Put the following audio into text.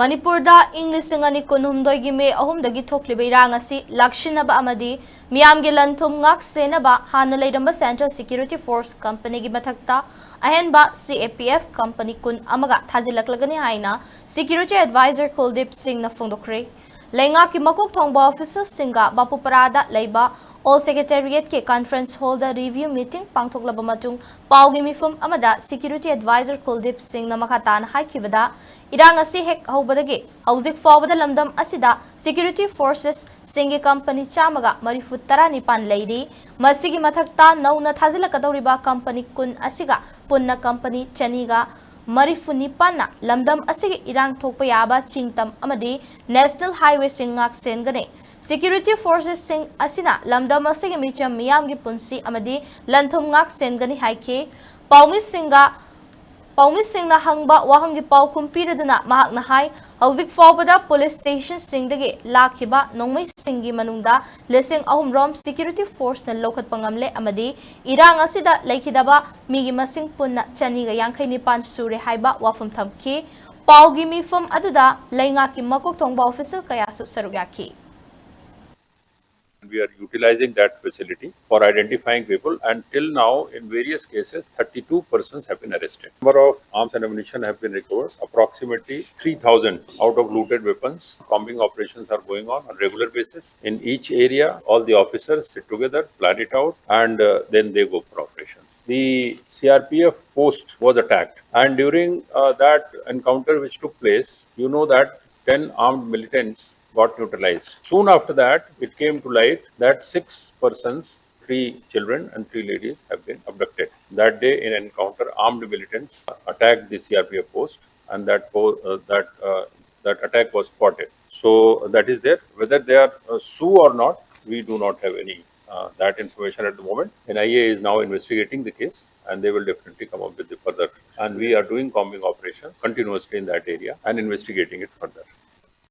Manipurda English singani kunhumdoi gi me ahumdagi thokliba irang asi lakshinaba amadi miyamgi lanthum ngak senaba hana leiramba Central Security Force Company gi mathakta ahenba CAPF Company kun amaga Thajillaklagani haina Security Advisor Kuldeep Singh na phongdokhre leingak ki makok thongba officers singa bapuparada leiba All Secretariat ke Conference Hall da review meeting pangthoklaba matung paugi mifum amada Security Advisor Kuldeep Singh na Makha Taana haikibada irang asi hek hobadagi hauzik fawbada lamdam asida Security Forces singi company chamaga marifu taranipan leiri masigi mathakta nauna thajilakadoriba company kun asiga punna company chaniga marifu nipana lamdam asigi irang thokpa yaba chingtam amadi National Highway singak sengane Security Forces sing asina lamdam asigi micham miyamgi punsi amadi lanthum ngak sengani haike Paumi Singh hangba wahangi pau kumpiraduna mahakna hai hauzik fawbada police station singdagi lakhiba nongmai singi manungda lesing ahumrom security force na lokhat pangamle amadi irang asida laikhidaba migi masing punna chani ga yangkhai nipan sure haiba wafum thamki paugi mifum aduda leingak ki makok thongba officer kayasu sarugyaki. We are utilizing that facility for identifying people, and till now, in various cases, 32 persons have been arrested. Number of arms and ammunition have been recovered, approximately 3,000 out of looted weapons. Combing operations are going on regular basis. In each area, all the officers sit together, plan it out, and then they go for operations. The CRPF post was attacked, and during that encounter which took place, you know that 10 armed militants got neutralized. Soon after that, it came to light that 6 persons, 3 children and 3 ladies have been abducted. That day in an encounter, armed militants attacked the CRPF post, and that attack was spotted. So that is there. Whether they are Sioux or not, we do not have any that information at the moment. NIA is now investigating the case, and they will definitely come up with the further. And we are doing combing operations continuously in that area and investigating it further.